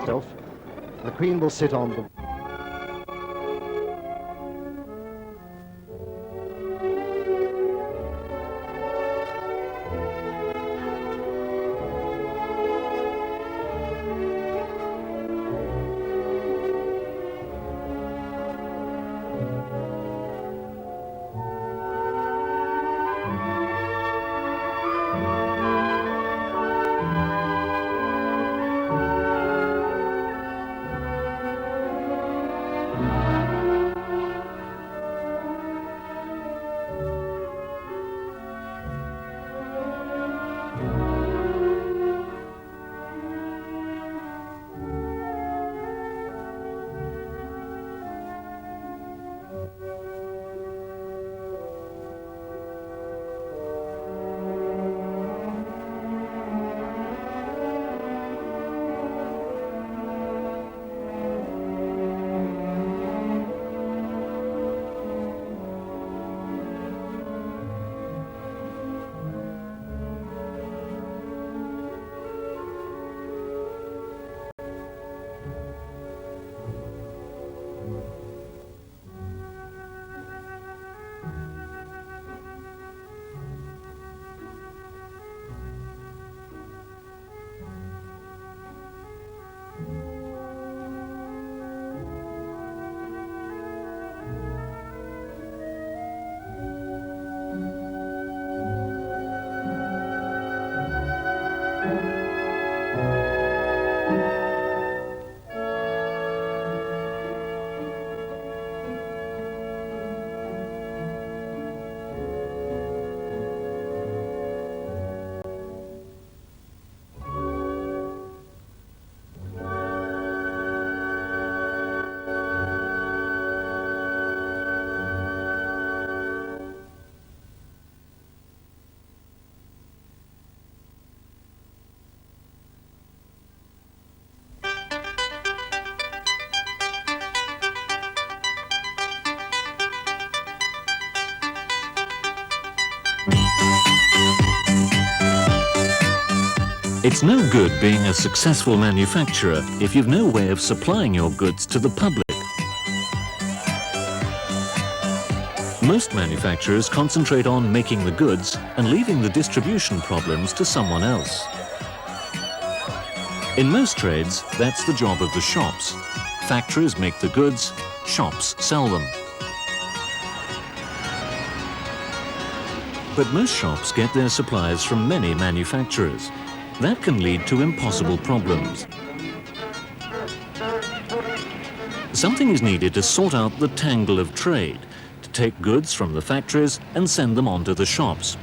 herself. The Queen will sit on the... It's no good being a successful manufacturer if you've no way of supplying your goods to the public. Most manufacturers concentrate on making the goods and leaving the distribution problems to someone else. In most trades, that's the job of the shops. Factories make the goods, shops sell them. But most shops get their supplies from many manufacturers. That can lead to impossible problems. Something is needed to sort out the tangle of trade, to take goods from the factories and send them on to the shops.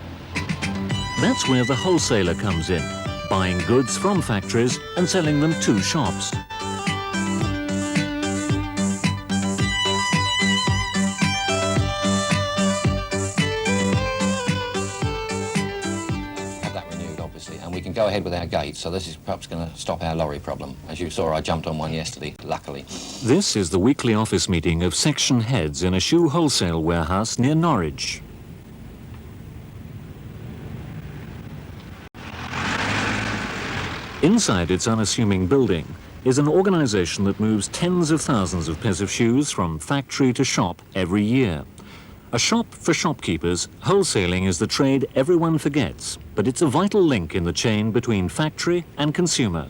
That's where the wholesaler comes in, buying goods from factories and selling them to shops. Go ahead with our gate, so this is perhaps going to stop our lorry problem. As you saw, I jumped on one yesterday, luckily. This is the weekly office meeting of section heads in a shoe wholesale warehouse near Norwich. Inside its unassuming building is an organisation that moves tens of thousands of pairs of shoes from factory to shop every year. A shop for shopkeepers, wholesaling is the trade everyone forgets, but it's a vital link in the chain between factory and consumer.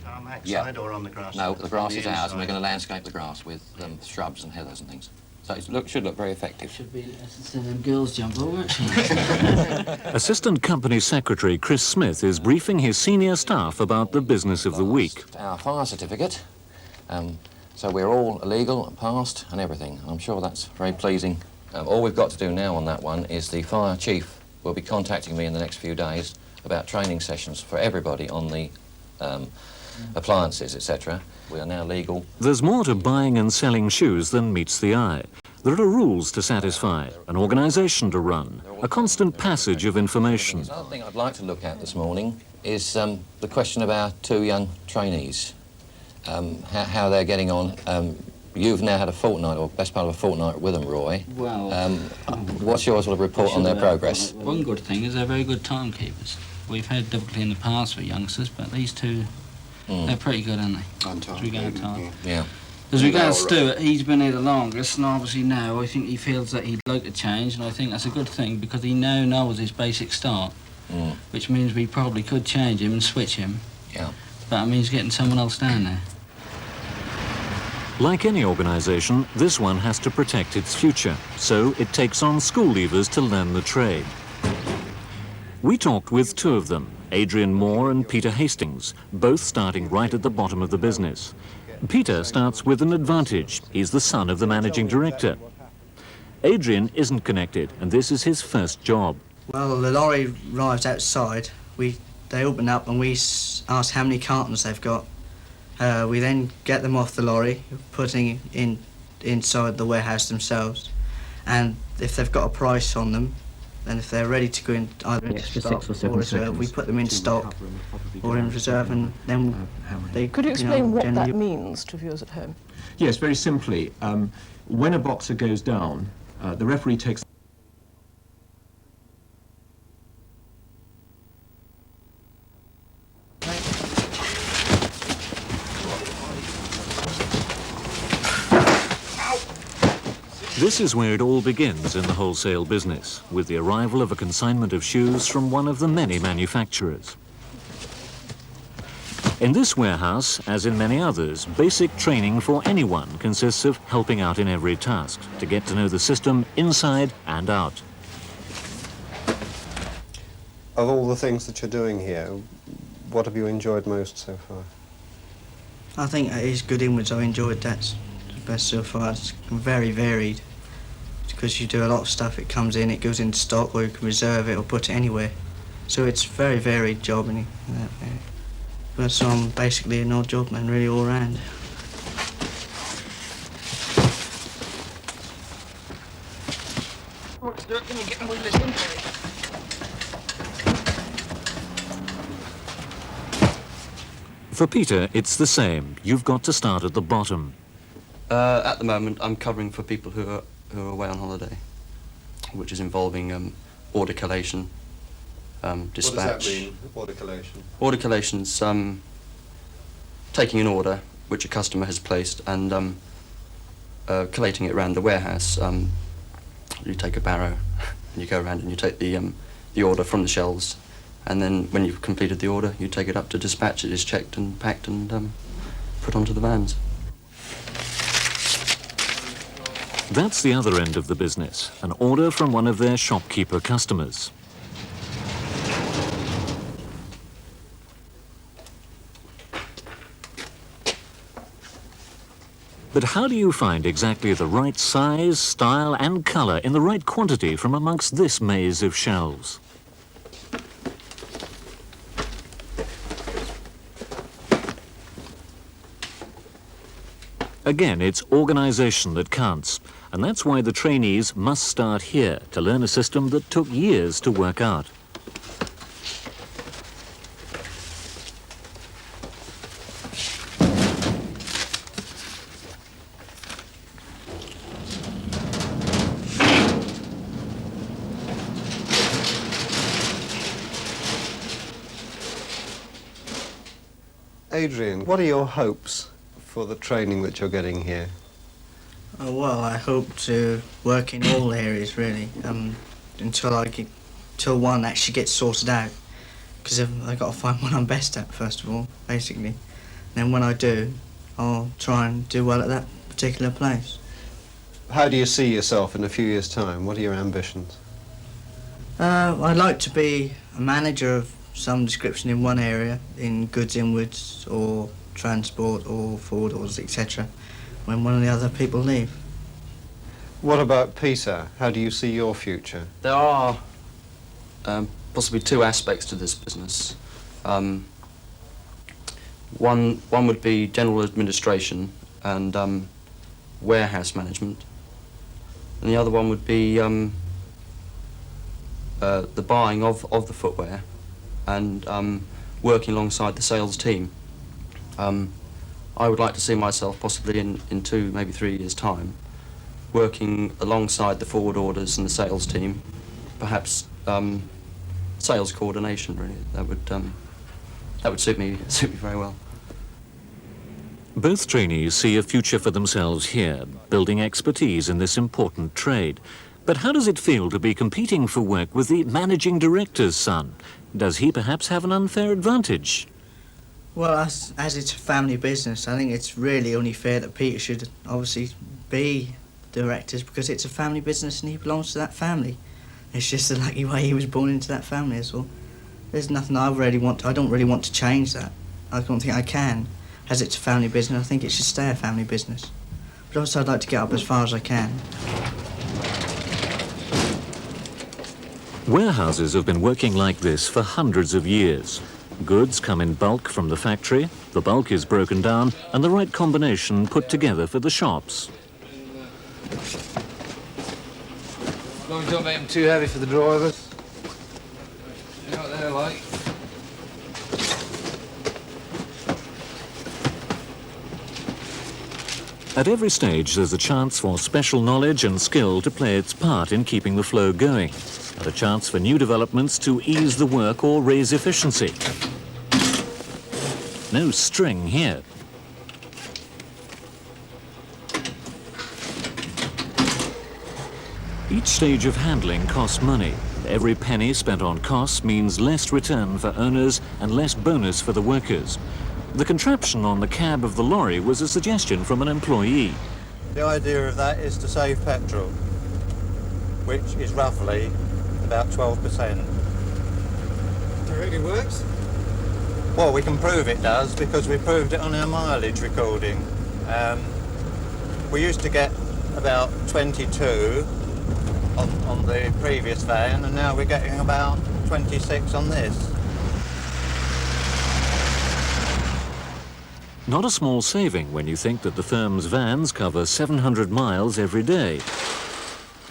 Tarmac Yeah. side or on the grass? No, the grass is ours, and we're inside. going to landscape the grass with shrubs and heathers and things. So it should look very effective. Should be so them girls jump over actually. Assistant Company Secretary Chris Smith is briefing his senior staff about the business of the week. Our fire certificate. So we're all legal and passed and everything. I'm sure that's very pleasing. All we've got to do now on that one is the fire chief will be contacting me in the next few days about training sessions for everybody on the appliances, etc. We are now legal. There's more to buying and selling shoes than meets the eye. There are rules to satisfy, an organisation to run, a constant passage of information. Another thing I'd like to look at this morning is the question of our two young trainees. How they're getting on. You've now had a fortnight, or best part of a fortnight with them, Roy. Well, what's your sort of report on their progress? One good thing is they're very good timekeepers. We've had difficulty in the past for youngsters, but these two, they're pretty good, aren't they? As regard time. Yeah. As regards Stuart, he's been here the longest, and obviously now I think he feels that he'd like to change, and I think that's a good thing because he now knows his basic start, which means we probably could change him and switch him. Yeah. But that means getting someone else down there. Like any organisation, this one has to protect its future, so it takes on school leavers to learn the trade. We talked with two of them, Adrian Moore and Peter Hastings, both starting right at the bottom of the business. Peter starts with an advantage. He's the son of the managing director. Adrian isn't connected, and this is his first job. Well, the lorry arrives outside. They open up and we ask how many cartons they've got. We then get them off the lorry, putting inside the warehouse themselves. And if they've got a price on them, and if they're ready to go in either into stock or reserve, we put them in stock or in reserve, and then they. Could you explain what that means to viewers at home? Yes, very simply. When a boxer goes down, the referee takes. This is where it all begins in the wholesale business, with the arrival of a consignment of shoes from one of the many manufacturers. In this warehouse, as in many others, basic training for anyone consists of helping out in every task, to get to know the system inside and out. Of all the things that you're doing here, what have you enjoyed most so far? I think it is good inwards. I enjoyed that the best so far. It's very varied. Because you do a lot of stuff, it comes in, it goes into stock, or you can reserve it or put it anywhere. So it's a very varied job in that area. But so I'm basically an odd job man, really all round. For Peter, it's the same. You've got to start at the bottom. At the moment, I'm covering for people who are away on holiday, which is involving order collation, dispatch. What does that mean, order collation? Order collation's taking an order which a customer has placed and collating it around the warehouse. You take a barrow and you go around and you take the order from the shelves, and then when you've completed the order, you take it up to dispatch. It is checked and packed and put onto the vans. That's the other end of the business, an order from one of their shopkeeper customers. But how do you find exactly the right size, style and colour in the right quantity from amongst this maze of shelves? Again, it's organisation that counts, and that's why the trainees must start here to learn a system that took years to work out. Adrian, what are your hopes for the training that you're getting here? Oh, well, I hope to work in all areas, really, until one actually gets sorted out. Because I've got to find what I'm best at, first of all, basically. And then when I do, I'll try and do well at that particular place. How do you see yourself in a few years' time? What are your ambitions? I'd like to be a manager of some description in one area, in goods inwards or transport or forward orders, etc., when one of the other people leave. What about Peter? How do you see your future? There are possibly two aspects to this business. One would be general administration and warehouse management, and the other one would be the buying of the footwear and working alongside the sales team. I would like to see myself possibly in 2, maybe 3 years' time, working alongside the forward orders and the sales team, perhaps sales coordination, really. That would suit me very well. Both trainees see a future for themselves here, building expertise in this important trade. But how does it feel to be competing for work with the managing director's son? Does he perhaps have an unfair advantage? Well, as it's a family business, I think it's really only fair that Peter should obviously be directors, because it's a family business and he belongs to that family. It's just the lucky way he was born into that family, that's all. There's nothing I don't really want to change that. I don't think I can. As it's a family business, I think it should stay a family business. But also I'd like to get up as far as I can. Warehouses have been working like this for hundreds of years. Goods come in bulk from the factory, the bulk is broken down, and the right combination put together for the shops. As long as you don't make them too heavy for the drivers. You know what they're like. At every stage, there's a chance for special knowledge and skill to play its part in keeping the flow going, and a chance for new developments to ease the work or raise efficiency. No string here. Each stage of handling costs money. Every penny spent on costs means less return for owners and less bonus for the workers. The contraption on the cab of the lorry was a suggestion from an employee. The idea of that is to save petrol, which is roughly about 12%. It really works? Well, we can prove it does because we proved it on our mileage recording. We used to get about 22 on the previous van, and now we're getting about 26 on this. Not a small saving when you think that the firm's vans cover 700 miles every day.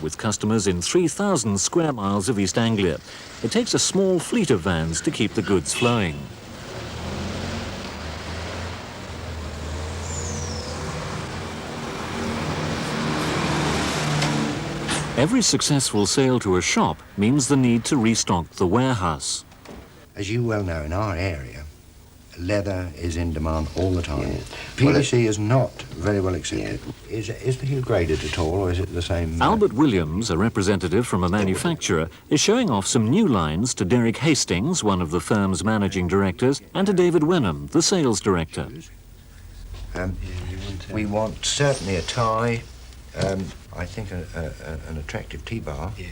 With customers in 3,000 square miles of East Anglia, it takes a small fleet of vans to keep the goods flowing. Every successful sale to a shop means the need to restock the warehouse. As you well know, in our area, leather is in demand all the time. Yeah. PVC is not very well accepted. Yeah. Is the hue graded at all, or is it the same? Albert Williams, a representative from a manufacturer, is showing off some new lines to Derek Hastings, one of the firm's managing directors, and to David Wenham, the sales director. We want certainly a tie, I think an attractive T-bar. Yeah.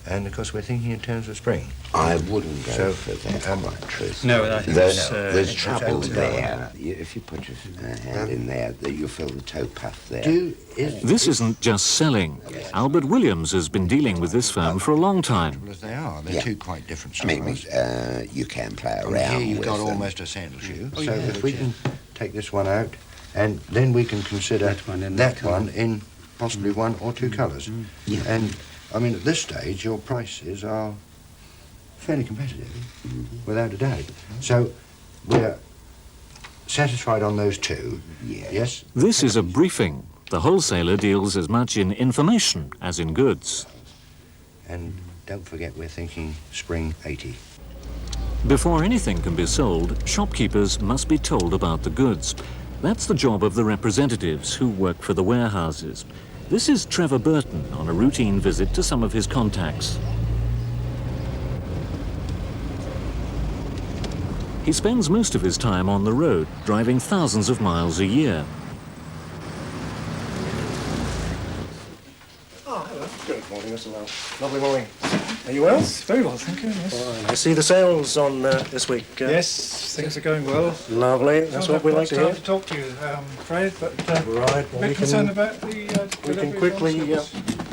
And of course we're thinking in terms of spring. I wouldn't go for that, quite truth. No, I think there's trouble there. If you put your hand in there, you feel the toe puff there. This isn't just selling. Albert Williams has been dealing with this firm for a long time. As they are, they're two quite different styles. I mean, you can play around here you've got them. almost a sandal shoe. So if we can take this one out, and then we can consider that one in possibly one or two colours. Yeah. And I mean, at this stage, your prices are fairly competitive, without a doubt. So we're satisfied on those two. Yes. This is a briefing. The wholesaler deals as much in information as in goods. And don't forget, we're thinking spring 80. Before anything can be sold, shopkeepers must be told about the goods. That's the job of the representatives who work for the warehouses. This is Trevor Burton on a routine visit to some of his contacts. He spends most of his time on the road, driving thousands of miles a year. Oh, hello. Good morning, Mr. Lowe. Lovely morning. Are you well? Yes, very well, thank you. Yes. Fine. I see the sales on this week. Yes, things are going well. Lovely. That's what we like to hear. To talk to you, Fred, but right. Well, a bit concerned about the we can quickly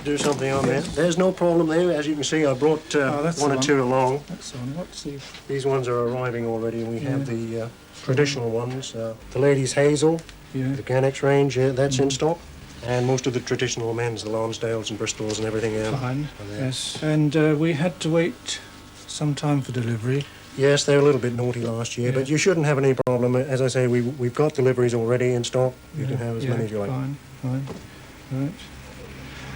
do something on there. There's no problem there. As you can see, I brought one or two along. That's the one. Let's see. These ones are arriving already, and we have the traditional ones. The ladies' hazel, the Ganex range, that's in stock. And most of the traditional men's, the Lonsdales and Bristols and everything else. Fine, yes. And we had to wait some time for delivery. Yes, they were a little bit naughty last year, but you shouldn't have any problem. As I say, we've got deliveries already in stock. You can have as many as you like. Fine, fine. Right.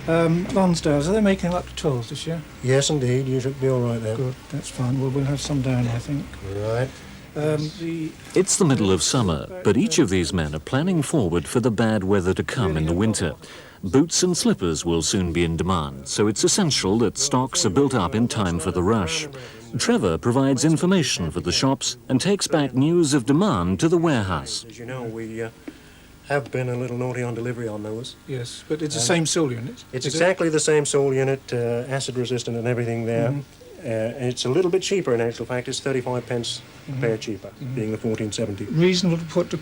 Lonsdale's, are they making up to 12 this year? Yes, indeed. You should be all right there. Good, that's fine. Well, we'll have some down, I think. Right. It's the middle of summer, but each of these men are planning forward for the bad weather to come in the winter. Boots and slippers will soon be in demand, so it's essential that stocks are built up in time for the rush. Trevor provides information for the shops and takes back news of demand to the warehouse. As you know, we have been a little naughty on delivery on those. Yes, but it's the same soil unit. It's exactly the same soil unit, acid resistant and everything there. It's a little bit cheaper in actual fact. It's 35 pence a pair cheaper, being the 1470. Reasonable to put the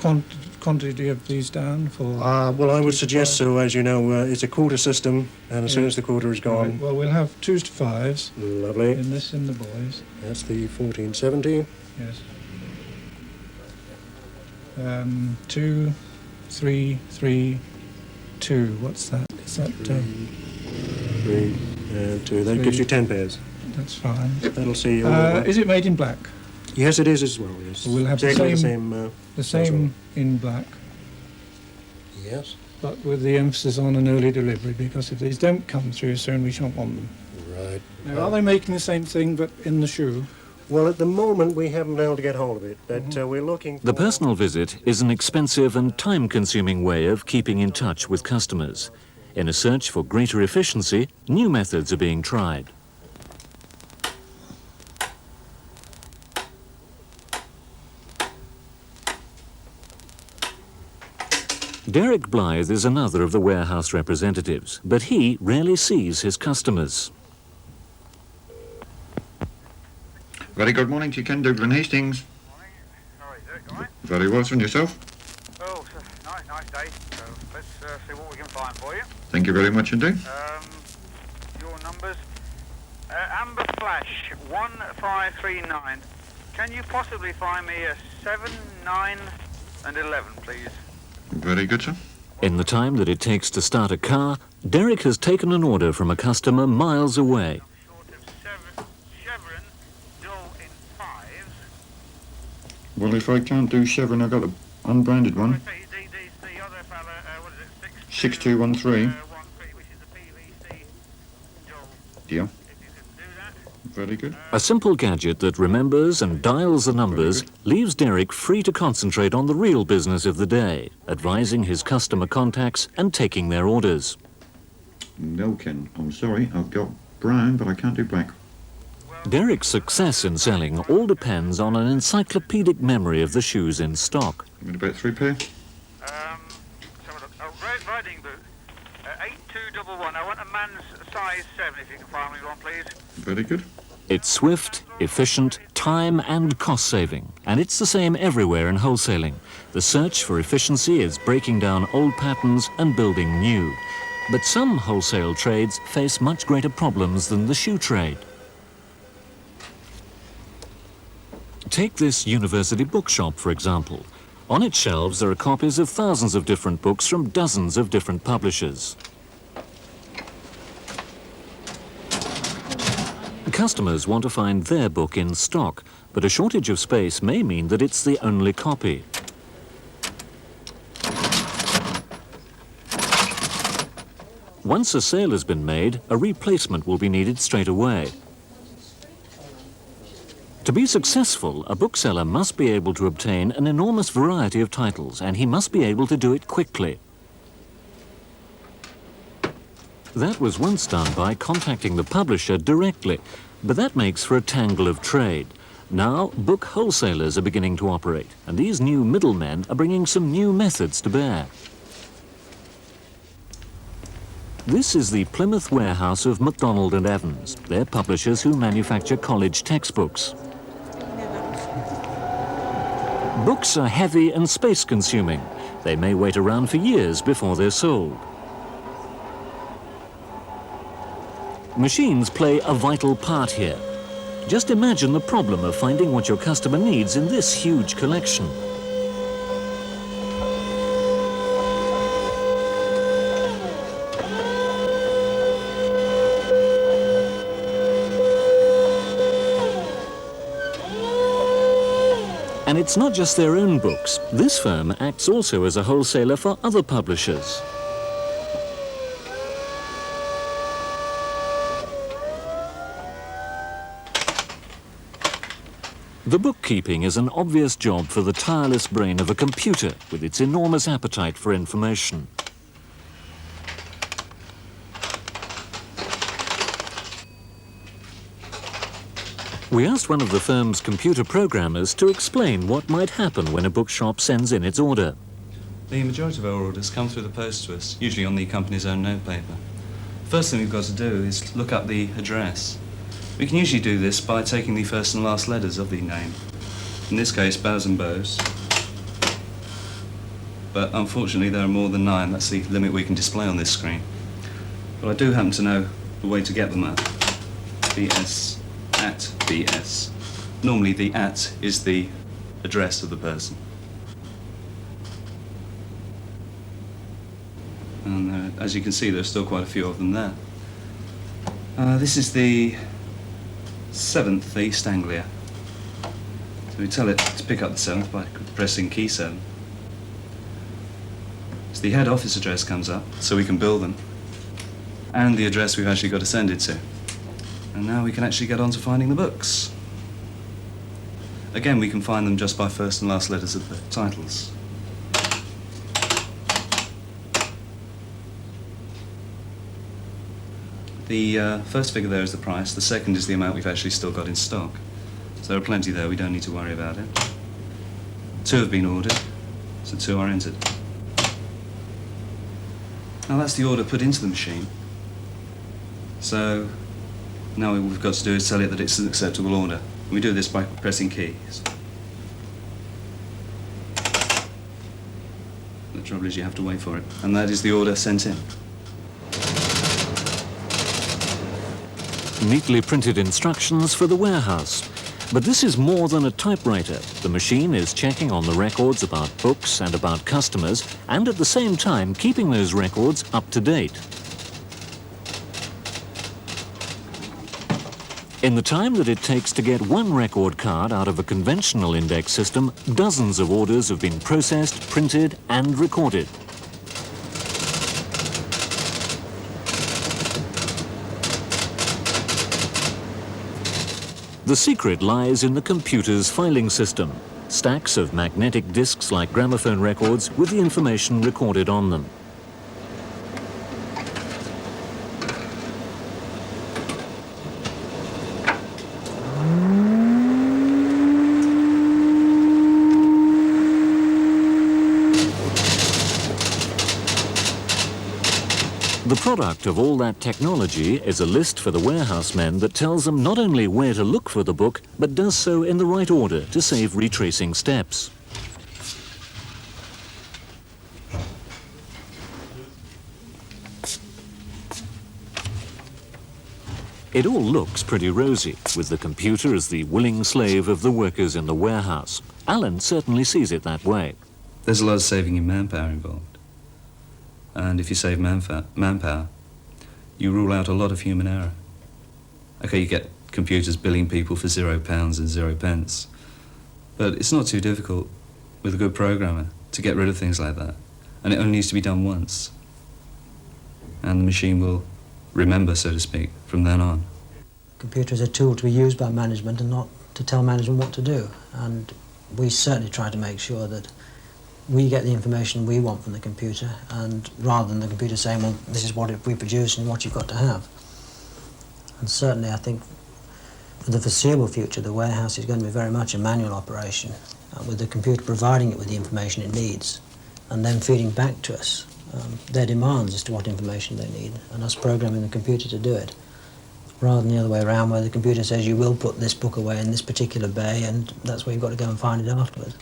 quantity of these down for? Well, I would suggest so. As you know, it's a quarter system, and as soon as the quarter is gone... Right. Well, we'll have 2s to 5s. Lovely. In this, in the boys. That's the 1470. Yes. 2, 3, 3, 2. What's that? Is that... 3 and 2. That gives you 10 pairs. That's fine. That'll see you. Is it made in black? Yes, it is as well, yes. We'll have exactly the same in black. Yes. But with the emphasis on an early delivery, because if these don't come through soon, we shan't want them. Right. Now, are they making the same thing, but in the shoe? Well, at the moment, we haven't been able to get hold of it, but we're looking for... The personal visit is an expensive and time-consuming way of keeping in touch with customers. In a search for greater efficiency, new methods are being tried. Derek Blythe is another of the warehouse representatives, but he rarely sees his customers. Very good morning to you, Ken. Dougill and Hastings. Morning. How are you, Dirk? All right? Very well, and yourself? Oh, nice day. So let's see what we can find for you. Thank you very much indeed. Your numbers. Amber Flash, 1539. Can you possibly find me a 7, 9 and 11, please? Very good, sir. In the time that it takes to start a car, Derek has taken an order from a customer miles away. Chevron, dull in 5s. Well, if I can't do Chevron, I've got an unbranded one. The other fella, what is it, 6213. 13, which is the PVC dull. Yeah. Very good. A simple gadget that remembers and dials the numbers leaves Derek free to concentrate on the real business of the day, advising his customer contacts and taking their orders. No, Ken, I'm sorry. I've got brown, but I can't do black. Derek's success in selling all depends on an encyclopedic memory of the shoes in stock. Give me about 3 pair. Riding boot, 8211. I want a man's size 7, if you can find me one, please. Very good. It's swift, efficient, time and cost-saving, and it's the same everywhere in wholesaling. The search for efficiency is breaking down old patterns and building new. But some wholesale trades face much greater problems than the shoe trade. Take this university bookshop, for example. On its shelves there are copies of thousands of different books from dozens of different publishers. Customers want to find their book in stock, but a shortage of space may mean that it's the only copy. Once a sale has been made, a replacement will be needed straight away. To be successful, a bookseller must be able to obtain an enormous variety of titles, and he must be able to do it quickly. That was once done by contacting the publisher directly, but that makes for a tangle of trade. Now, book wholesalers are beginning to operate, and these new middlemen are bringing some new methods to bear. This is the Plymouth warehouse of MacDonald and Evans. They're publishers who manufacture college textbooks. Books are heavy and space-consuming. They may wait around for years before they're sold. Machines play a vital part here. Just imagine the problem of finding what your customer needs in this huge collection. And it's not just their own books. This firm acts also as a wholesaler for other publishers. The bookkeeping is an obvious job for the tireless brain of a computer with its enormous appetite for information. We asked one of the firm's computer programmers to explain what might happen when a bookshop sends in its order. The majority of our orders come through the post to us, usually on the company's own notepaper. First thing we've got to do is look up the address. We can usually do this by taking the first and last letters of the name. In this case, Bows and Bows. But unfortunately there are more than 9, that's the limit we can display on this screen. But I do happen to know the way to get them at. BS at BS. Normally the at is the address of the person. And as you can see, there's still quite a few of them there. This is the 7th East Anglia. So we tell it to pick up the 7th by pressing key 7. So the head office address comes up, so we can bill them, and the address we've actually got to send it to. And now we can actually get on to finding the books. Again, we can find them just by first and last letters of the titles. The first figure there is the price, the second is the amount we've actually still got in stock. So there are plenty there, we don't need to worry about it. 2 have been ordered, so 2 are entered. Now that's the order put into the machine. So now all we've got to do is tell it that it's an acceptable order. We do this by pressing keys. The trouble is you have to wait for it. And that is the order sent in. Neatly printed instructions for the warehouse. But this is more than a typewriter. The machine is checking on the records about books and about customers, and at the same time keeping those records up to date. In the time that it takes to get one record card out of a conventional index system, dozens of orders have been processed, printed, and recorded. The secret lies in the computer's filing system. Stacks of magnetic discs like gramophone records with the information recorded on them. The product of all that technology is a list for the warehouse men that tells them not only where to look for the book, but does so in the right order to save retracing steps. It all looks pretty rosy, with the computer as the willing slave of the workers in the warehouse. Alan certainly sees it that way. There's a lot of saving in manpower involved. And if you save manpower, you rule out a lot of human error. Okay, you get computers billing people for £0 and 0 pence, but it's not too difficult with a good programmer to get rid of things like that. And it only needs to be done once. And the machine will remember, so to speak, from then on. Computer is a tool to be used by management and not to tell management what to do. And we certainly try to make sure that we get the information we want from the computer, and rather than the computer saying, well, this is what we produce and what you've got to have. And certainly I think for the foreseeable future the warehouse is going to be very much a manual operation, with the computer providing it with the information it needs and then feeding back to us their demands as to what information they need, and us programming the computer to do it, rather than the other way around where the computer says you will put this book away in this particular bay and that's where you've got to go and find it afterwards.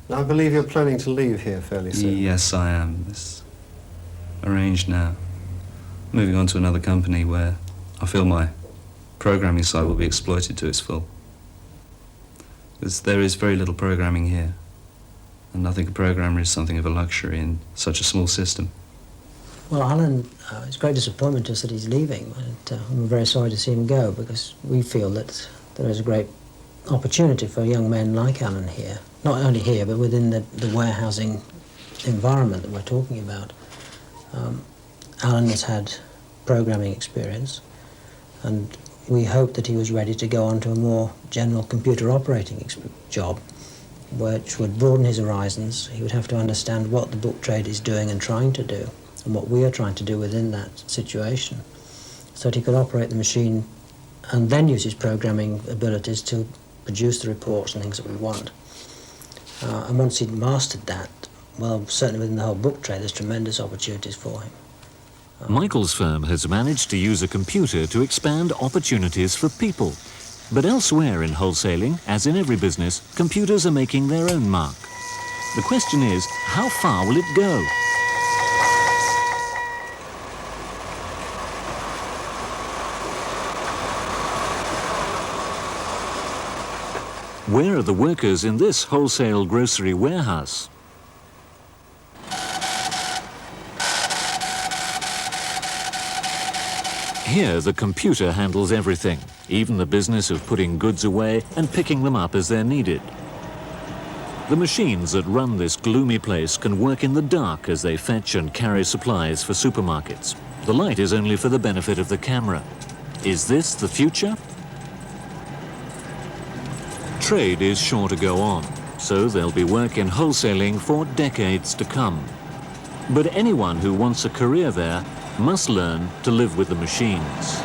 I believe you're planning to leave here fairly soon. Yes, I am. It's arranged now. Moving on to another company where I feel my programming side will be exploited to its full. Because there is very little programming here. And I think a programmer is something of a luxury in such a small system. Well, Alan, it's a great disappointment to us that he's leaving. And, I'm very sorry to see him go, because we feel that there is a great opportunity for young men like Alan here. Not only here, but within the warehousing environment that we're talking about. Alan has had programming experience, and we hoped that he was ready to go on to a more general computer operating job, which would broaden his horizons. He would have to understand what the book trade is doing and trying to do, and what we are trying to do within that situation, so that he could operate the machine and then use his programming abilities to produce the reports and things that we want. And once he'd mastered that, well, certainly within the whole book trade, there's tremendous opportunities for him. Michael's firm has managed to use a computer to expand opportunities for people. But elsewhere in wholesaling, as in every business, computers are making their own mark. The question is, how far will it go? Where are the workers in this wholesale grocery warehouse? Here, the computer handles everything, even the business of putting goods away and picking them up as they're needed. The machines that run this gloomy place can work in the dark as they fetch and carry supplies for supermarkets. The light is only for the benefit of the camera. Is this the future? Trade is sure to go on, so there'll be work in wholesaling for decades to come. But anyone who wants a career there must learn to live with the machines.